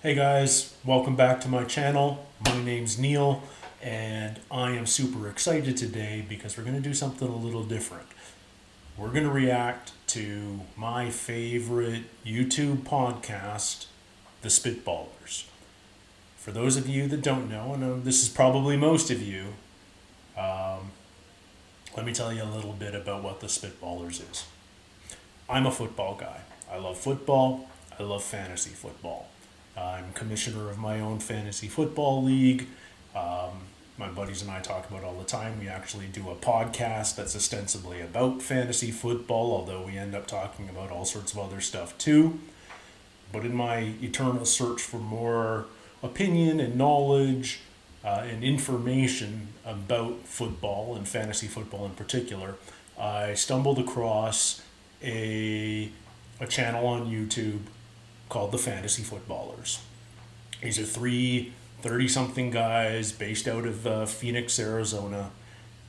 Hey guys, welcome back to my channel. My name's Neil, and I am super excited today because we're going to do something a little different. We're going to react to my favorite YouTube podcast, The Spitballers. For those of you that don't know, and this is probably most of you, let me tell you a little bit about what The Spitballers is. I'm a football guy. I love football. I love fantasy football. I'm commissioner of my own fantasy football league. My buddies and I talk about it all the time. We actually do a podcast that's ostensibly about fantasy football, although we end up talking about all sorts of other stuff too. But in my eternal search for more opinion and knowledge and information about football and fantasy football in particular, I stumbled across a channel on YouTube called the Fantasy Footballers. These are three 30-something guys based out of Phoenix, Arizona,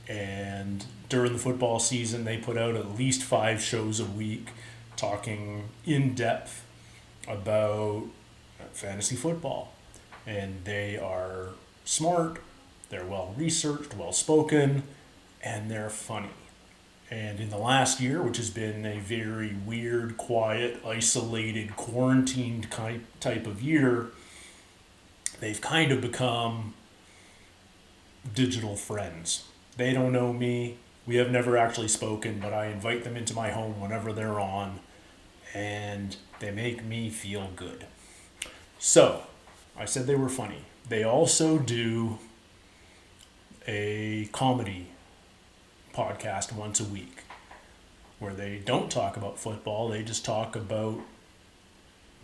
and during the football season they put out at least 5 shows a week talking in depth about fantasy football. And they are smart, they're well researched, well spoken, and they're funny. And in the last year, which has been a very weird, quiet, isolated, quarantined type of year, they've kind of become digital friends. They don't know me. We have never actually spoken, but I invite them into my home whenever they're on, and they make me feel good. So, I said they were funny. They also do a comedy podcast once a week where they don't talk about football, they just talk about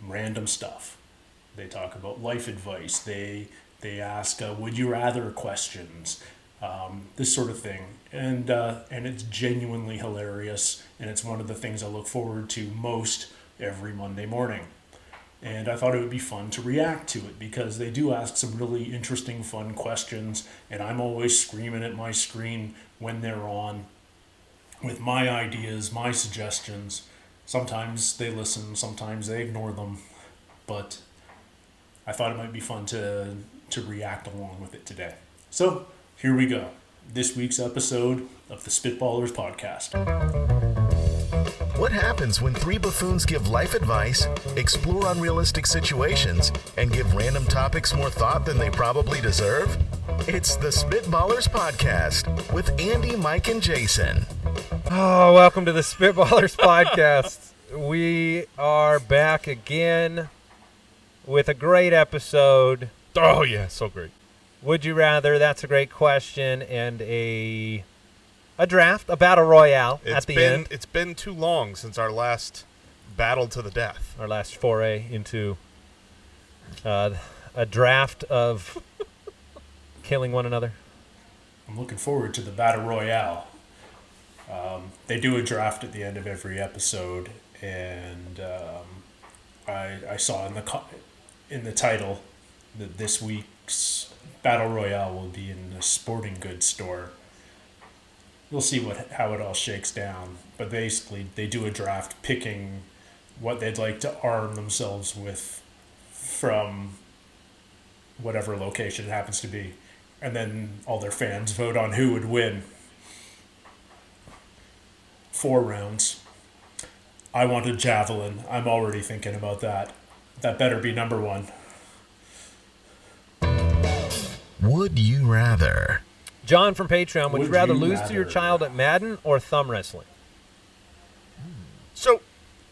random stuff. They talk about life advice, they ask would you rather questions, this sort of thing, and it's genuinely hilarious, and it's one of the things I look forward to most every Monday morning. And I thought it would be fun to react to it because they do ask some really interesting, fun questions, and I'm always screaming at my screen when they're on with my ideas, my suggestions. Sometimes they listen, sometimes they ignore them, but I thought it might be fun to react along with it today. So here we go. This week's episode of the Spitballers Podcast. What happens when 3 buffoons give life advice, explore unrealistic situations, and give random topics more thought than they probably deserve? It's the Spitballers Podcast with Andy, Mike, and Jason. Oh, welcome to the Spitballers Podcast. We are back again with a great episode. Oh, yeah, so great. Would you rather? That's a great question. And a draft, a battle royale at the end. It's been too long since our last battle to the death. Our last foray into a draft of killing one another. I'm looking forward to the battle royale. They do a draft at the end of every episode, and I saw in the title that this week's battle royale will be in the sporting goods store. We'll see how it all shakes down, but basically they do a draft picking what they'd like to arm themselves with from whatever location it happens to be, and then all their fans vote on who would win. 4 rounds. I want a javelin. I'm already thinking about that. That better be number 1. Would you rather? John from Patreon, would you rather lose to your rather? child at Madden or thumb wrestling? So,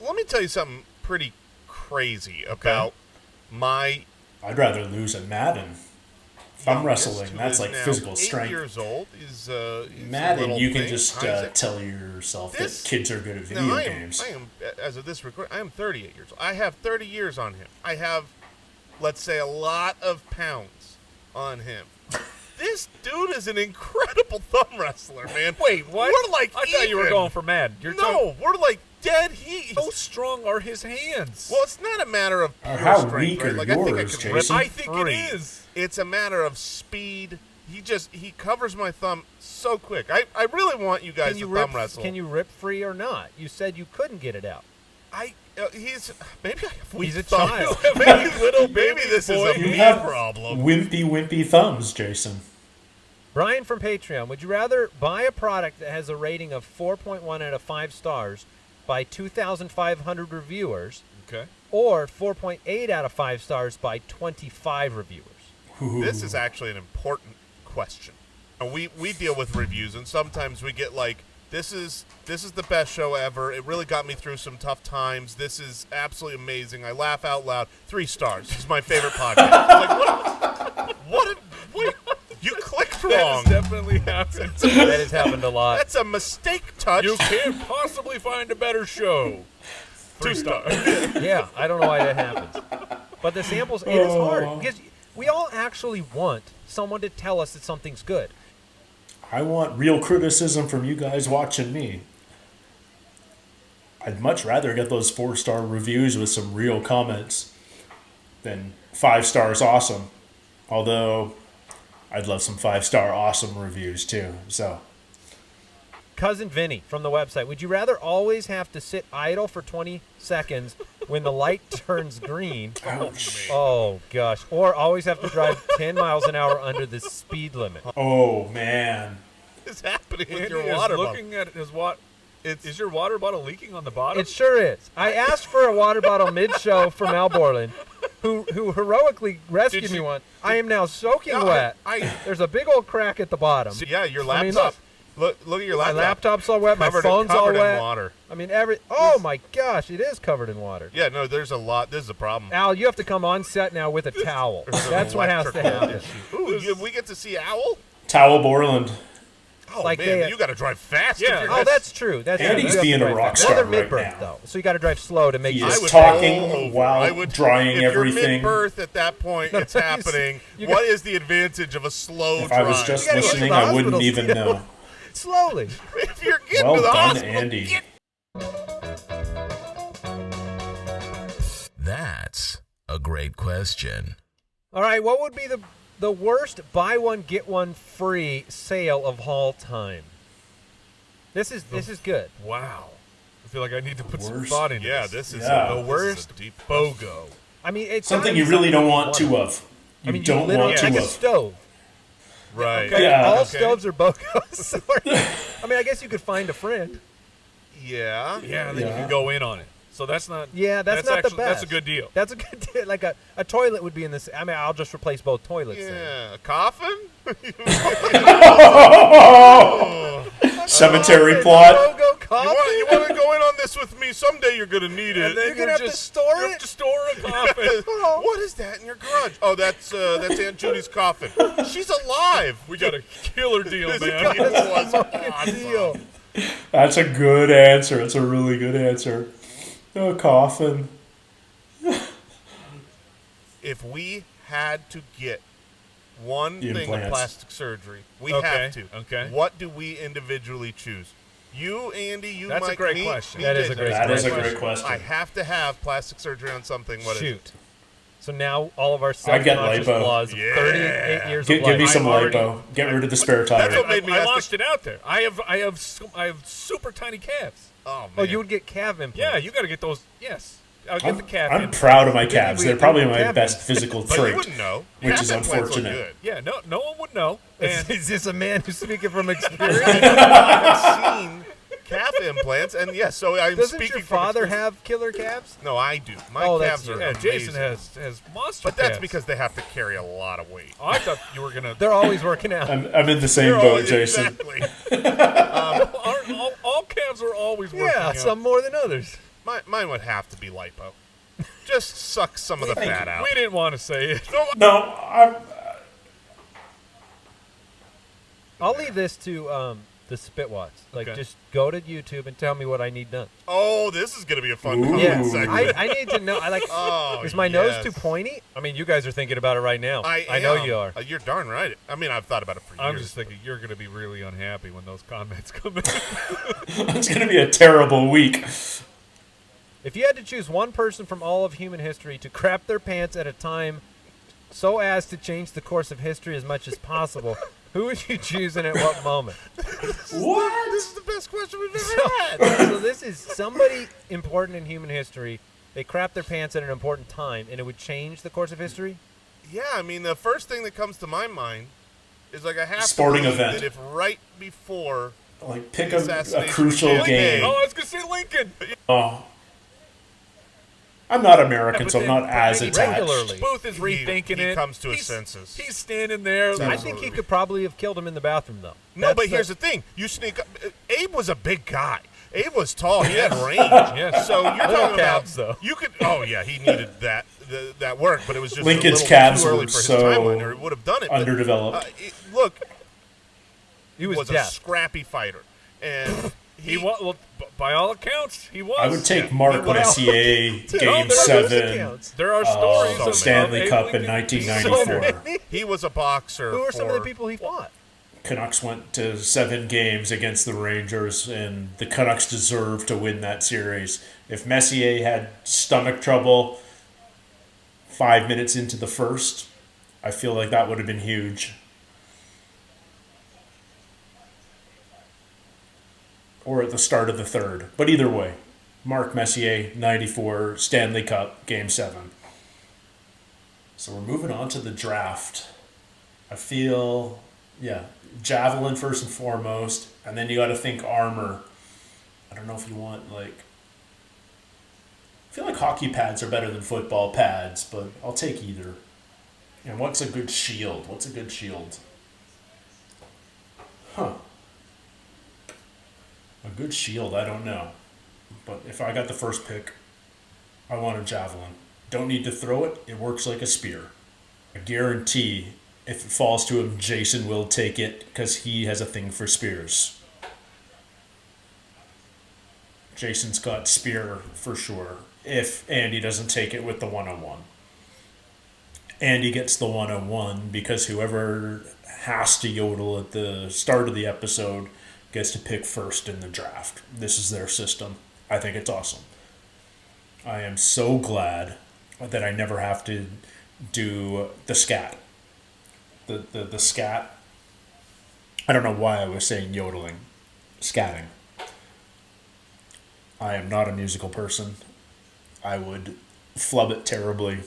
let me tell you something pretty crazy about my... I'd rather lose at Madden. Thumb wrestling, that's like physical 8 strength. years old. He's Madden, you can thing. just tell yourself that kids are good at video Now, games. I am, as of this record, I am 38 years old. I have 30 years on him. I have, let's say, a lot of pounds on him. This dude is an incredible thumb wrestler, man. Wait, what? We're like I thought you were even. going for Madden. We're like dead heat. How strong are his hands? Well, it's not a matter of pure How strength, weak right? are Like, I think I yours, could rip. Jason? I think Free. it is. It's a matter of speed. He covers my thumb so quick. I really want you guys to thumb wrestle. Can you rip free or not? You said you couldn't get it out. He's maybe He's a child. Maybe this is a You me have problem. wimpy thumbs, Jason. Brian from Patreon, would you rather buy a product that has a rating of 4.1 out of 5 stars by 2,500 reviewers, Okay. or 4.8 out of 5 stars by 25 reviewers? This is actually an important question. We deal with reviews, and sometimes we get like, this is the best show ever. It really got me through some tough times. This is absolutely amazing. I laugh out loud. 3 stars. This is my favorite podcast. Like, wait, you clicked wrong. That has definitely happened. That has happened a lot. That's a mistake, Touch. You can't possibly find a better show. 3 stars. Yeah, I don't know why that happens. But the samples, it is hard. Because we all actually want someone to tell us that something's good. I want real criticism from you guys watching me. I'd much rather get those 4-star reviews with some real comments than 5 stars awesome. Although, I'd love some 5-star awesome reviews too. So, Cousin Vinny from the website, would you rather always have to sit idle for 20 seconds when the light turns green? ouch. Oh, gosh. Or always have to drive 10 miles an hour under the speed limit? Oh, man. What is happening with Andy your is water bottle? looking at his Is your water bottle leaking on the bottom? It sure is. I asked for a water bottle mid-show from Al Borland, who heroically rescued me one. I am now soaking wet. There's a big old crack at the bottom. Yeah, your I mean, laptop. Look at your My laptop. laptop's all wet. My Covered- phone's all covered in wet. water. I mean, oh my gosh, it is covered in water. Yeah, no, there's a lot. This is a problem. Al, you have to come on set now with a towel. That's what has to Electrical happen. Ooh, we get to see Owl? Towel Borland. Oh, Like man, they- you got to drive fast. Yeah. If you're Oh, gonna- that's true. That's Andy's true. You have to being a drive rock fast. star Well, they're right mid-birth, now. though, so you got to drive slow to make He you. is I would talking roll over. while I would, drying if everything. You're mid-birth at that point, it's happening. you What is the advantage of a slow If drive? I was just You gotta get to listening, the I wouldn't hospital even still. know. Slowly. If you're getting Well to the done, hospital, Andy. get- That's a great question. All right, what would be the worst buy one get one free sale of all time? This is good. Wow. I feel like I need to put some Worst- thought into Yeah, this. this is Yeah. The this is worst a deep BOGO. I mean, it's Something gotta you be really don't want you two of. You I mean, don't literally want like two a of. stove. Right. Okay, Yeah. all Okay. stoves are BOGOs. I mean, I guess you could find a friend. Yeah. Yeah, and then you Yeah. can go in on it. So that's not. Yeah, that's not actually, the best. That's a good deal. That's a good deal. Like a toilet would be in this. I mean, I'll just replace both toilets. Then. Yeah. A coffin? Cemetery plot. BOGO coffee. You want to go in on this with me? Someday you're going to need it. And then You're gonna have to store you have it? to store a coffin. What is that in your garage? Oh, that's Aunt Judy's coffin. She's alive. We got a killer deal, This man. deal was Good awesome. deal. That's a good answer. It's a really good answer. A coffin. If we had to get one thing of Implants. plastic surgery, we Okay, have to. okay. What do we individually choose? You, Andy, you, That's a Mike, great me, question. me, That is a Jason. great That is a question. great question. I have to have plastic surgery on something. What is it? Shoot. So now all of our I get self-conscious lipo. flaws of Yeah. 38 years Give of life. me some I already- lipo. Get rid of the spare That's tire. what made me I ask launched the- it out there. I have super tiny calves. Oh, man. Oh, you would get calf implants. Yeah, you got to get those. Yes, I'll get the calf. I'm implants. proud of my calves. we- They're probably we my have best them. physical But you trait. wouldn't know. Which Calf is implants look unfortunate. good. Yeah, no one would know. And Is this a man who's speaking from experience? I've seen calf implants, and yes, so I'm Doesn't speaking your from father experience. have killer calves? No, I do. My Oh, that's calves are true. yeah, Jason amazing. has monster. But that's calves. because they have to carry a lot of weight. Oh, I thought you were gonna. They're always working out. I'm in the same They're boat, always- Jason. Exactly. Aren't all calves are always working. Yeah, out. some more than others. Mine would have to be lipo. Just suck some of the fat out. We didn't want to say it. No, I'll leave this to the Spitwats. Like, Okay. just go to YouTube and tell me what I need done. Oh, this is gonna be a fun Ooh. comment Yeah, segment. I need to know. I like. Oh, Is my nose yes. too pointy? I mean, you guys are thinking about it right now. I know am. you are. You're darn right. I mean, I've thought about it for years. I'm just thinking you're gonna be really unhappy when those comments come in. it's going to be a terrible week. If you had to choose one person from all of human history to crap their pants at a time so as to change the course of history as much as possible, Who would you choose and at what moment? What? This is the best question we've ever had. So this is somebody important in human history. They crap their pants at an important time, and it would change the course of history? Yeah, I mean, the first thing that comes to my mind is like I have Sporting to believe event. that if right before Like, pick the a assassination crucial of game. Oh, I was gonna say Lincoln. Oh. I'm not American, Yeah, so I'm but not as maybe attached. regularly. Booth is He- rethinking he it. comes to his He's- senses. He's standing there. I Absolutely. think he could probably have killed him in the bathroom, though. No, That's but here's the thing. You sneak up. Abe was a big guy. Abe was tall. He had range. Yes. So you're Little talking calves, about though. you could. Oh yeah, he needed that work, but it was just Lincoln's a little calves too early were for his so timeline, or he would have done it. But, underdeveloped. look, He was a deaf. scrappy fighter, and He was. Well, by all accounts, he was. I would take Yeah. Mark Well, Messier, No, Game there are 7, accounts. There are stories of of Stanley Abe Cup in Lincoln. 1994. he was a boxer. Who are some of the for- people he fought? Canucks went to 7 games against the Rangers, and the Canucks deserved to win that series. If Messier had stomach trouble 5 minutes into the first, I feel like that would have been huge. Or at the start of the third. But either way, Mark Messier, 94, Stanley Cup, Game 7. So we're moving on to the draft. I feel, javelin first and foremost, and then you got to think armor. I don't know if you want, I feel like hockey pads are better than football pads, but I'll take either. And what's a good shield? Huh. A good shield, I don't know. But if I got the first pick, I want a javelin. Don't need to throw it, it works like a spear. I guarantee if it falls to him, Jason will take it because he has a thing for spears. Jason's got spear for sure if Andy doesn't take it with the 101. Andy gets the 101 because whoever has to yodel at the start of the episode gets to pick first in the draft. This is their system. I think it's awesome. I am so glad that I never have to do the scat. The scat. I don't know why I was saying yodeling. Scatting. I am not a musical person. I would flub it terribly.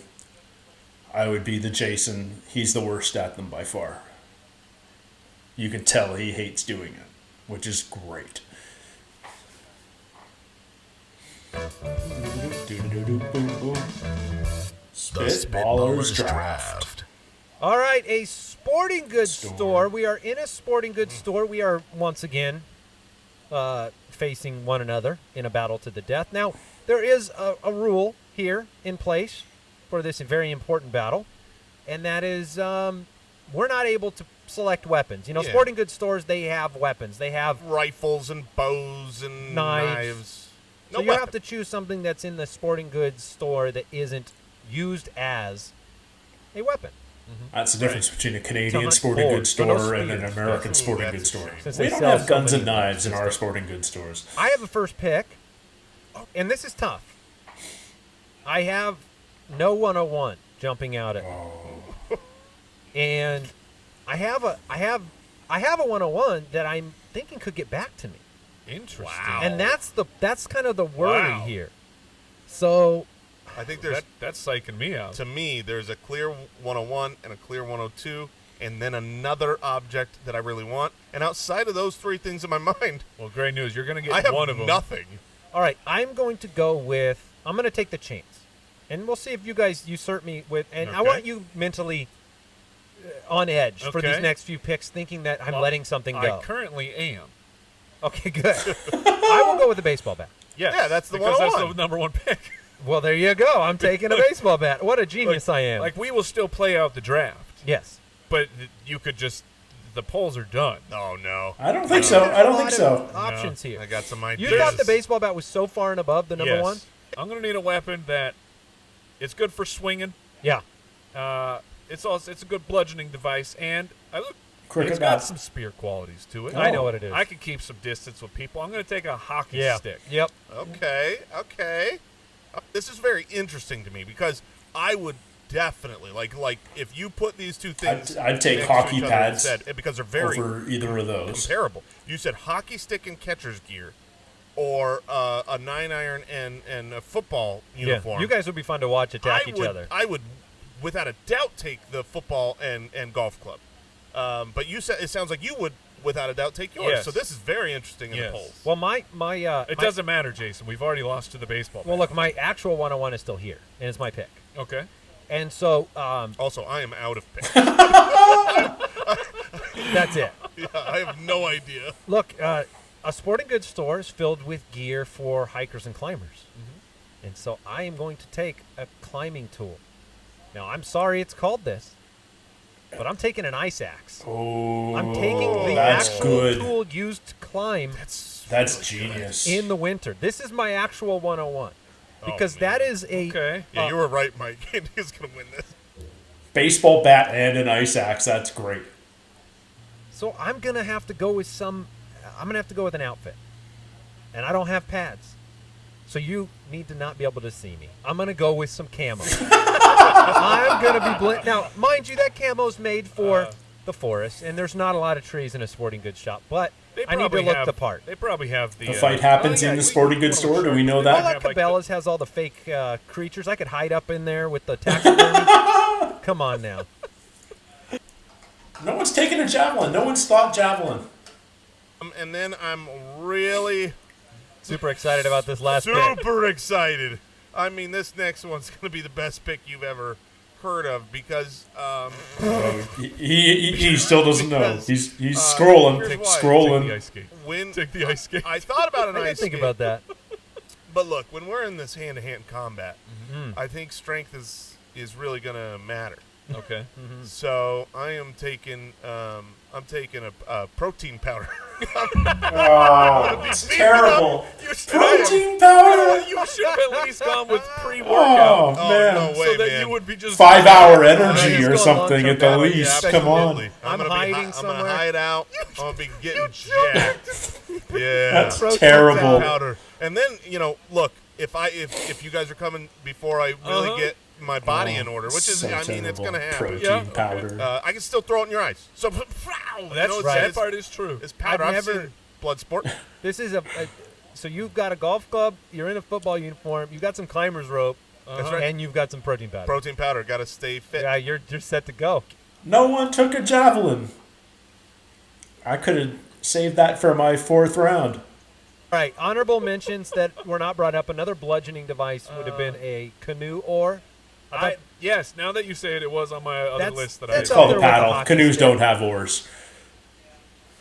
I would be the Jason. He's the worst at them by far. You can tell he hates doing it, which is great. The Spitballers Draft. All right, a sporting goods store. We are in a sporting goods store. We are once again facing one another in a battle to the death. Now, there is a rule here in place for this very important battle, and that is we're not able to select weapons. You know, Yeah. sporting goods stores, they have weapons. They have rifles and bows and Knives. No so you weapon. have to choose something that's in the sporting goods store that isn't used as a weapon. That's the difference between a Canadian hunt sporting boars, goods but no store and an spears. American Ooh, sporting that's goods a store. shame. Since We they don't sell have so guns many and knives in things. our sporting goods stores. I have a first pick, and this is tough. I have no 101 jumping out at me. And I have a 101 that I'm thinking could get back to me. Interesting. Wow. And that's kind of the worry Wow. here. So I think there's That's psyching me out. to me there's a clear 101 and a clear 102 and then another object that I really want. And outside of those three things in my mind, Well, great news. You're going to get I have one of them. nothing. all right, I'm going to take the chance. And we'll see if you guys usurp me with, and I Okay. want you mentally on edge for these Okay. next few picks, thinking that I'm Well, letting something go. I currently am. Okay, good. I will go with the baseball bat. Yes. Yeah, that's the because that's 101. the number one pick. Well, there you go. I'm taking a baseball bat. What a genius I am. Like, we will still play out the draft, yes. but you could just, the polls are done. Oh no. I don't think so. I don't think so. Options here. I got some ideas. You thought the baseball bat was so far and above the number Yes. one? I'm going to need a weapon that it's good for swinging. Yeah. It's a good bludgeoning device, and Cricket it's got bat. some spear qualities to it. I know what it is. I can keep some distance with people. I'm going to take a hockey Yeah. stick. Yep. Okay. This is very interesting to me because I would definitely. Like if you put these two things, I'd take next to hockey each other pads instead, because they're very over either of those. comparable. You said hockey stick and catcher's gear, or a 9-iron and a football uniform. Yeah, you guys would be fun to watch attack each other. I would, without a doubt, take the football and golf club. But you said it sounds like you would, without a doubt, take yours. Yes. So this is very interesting in the Yes. polls. Well, It doesn't matter, Jason. We've already lost to the baseball. Well, look, my actual 101 is still here, and it's my pick. Okay. And so Also, I am out of picks. that's it. Yeah, I have no idea. Look, a sporting goods store is filled with gear for hikers and climbers. And so I am going to take a climbing tool. Now, I'm sorry it's called this, but I'm taking an ice axe. Oh, I'm taking the that's actual good. tool used to climb That's genius. in the winter. This is my actual 101. Because that is a... Okay. Yeah, you were right, Mike. He's going to win this. Baseball bat and an ice axe. That's great. So I'm going to have to go with I'm going to have to go with an outfit. And I don't have pads. So you need to not be able to see me. I'm going to go with some camo. I'm going to be now, mind you, that camo's made for the forest, and there's not a lot of trees in a sporting goods shop, but I need to look the part. They probably have the... The fight happens in the sporting goods store. Do we know Well, that? that Cabela's has all the fake creatures. I could hide up in there with the taxidermy. Come on now. No one's taken a javelin. No one's thought javelin. And then I'm really Super excited about this last pick. super excited. I mean, this next one's going to be the best pick you've ever heard of because He still doesn't know. Because, He's scrolling. here's why. Take the Scrolling. ice skate. when Take the ice skate. I thought about an I didn't ice think skate, about that. but look, when we're in this hand-to-hand combat, I think strength is really going to matter. Okay. So I am taking a protein powder. Oh, it's terrible. You should- Protein powder. You should have at least gone with Oh, pre-workout. man. no way, so that man. you would be just... 5-hour he's energy or going something long-term at the battery, least. yeah, Come on. Absolutely. I'm gonna hiding I'm going somewhere. to hide out. I'm going to be getting jacked. Yeah. That's Protein terrible. Powder. And then, look, if you guys are coming before I really get my body in order, which is, So I mean, it's terrible. going to happen. Protein Yeah, okay. powder. I can still throw it in your eyes. So, That's that part is true. It's powder. I've I've never- seen Bloodsport. This is so you've got a golf club, you're in a football uniform, you've got some climber's rope, That's right. and you've got some protein powder. Protein powder. Got to stay fit. Yeah, you're set to go. No one took a javelin. I could have saved that for my 4th round. All right, honorable mentions that were not brought up. Another bludgeoning device would have been a canoe oar. Yes, now that you say it, it was on my other That's- list that that's It's up called there a with the paddle. hockey Canoes stick. don't have oars.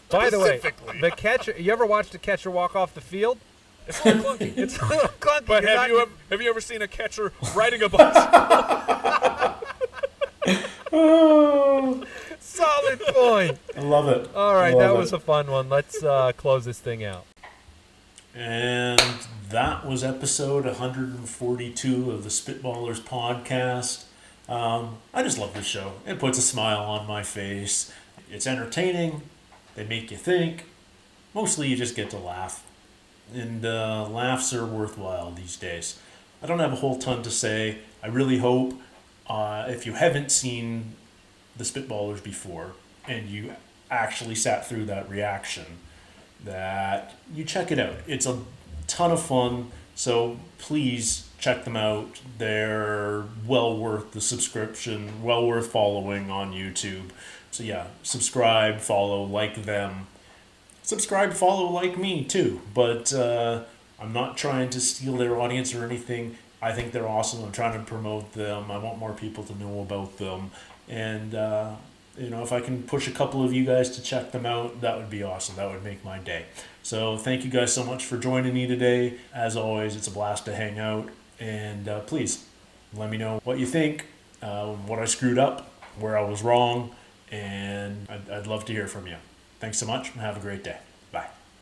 By the way, Specifically. the catcher. You ever watched a catcher walk off the field? It's a little clunky. It's a little clunky. But You're not- have you ever seen a catcher riding a bicycle? Oh, Solid point. I love it. All right, Love that it. was a fun one. Let's close this thing out. And that was episode 142 of the Spitballers Podcast. I just love this show. It puts a smile on my face. It's entertaining. They make you think. Mostly you just get to laugh. And laughs are worthwhile these days. I don't have a whole ton to say. I really hope if you haven't seen the Spitballers before and you actually sat through that reaction, that you check it out. It's a ton of fun, so please check them out. They're well worth the subscription, well worth following on YouTube. So yeah, subscribe, follow, like them. Subscribe, follow, like me too. But I'm not trying to steal their audience or anything. I think they're awesome. I'm trying to promote them. I want more people to know about them. And if I can push a couple of you guys to check them out, that would be awesome. That would make my day. So thank you guys so much for joining me today. As always, it's a blast to hang out. And please let me know what you think, what I screwed up, where I was wrong, and I'd love to hear from you. Thanks so much, and have a great day.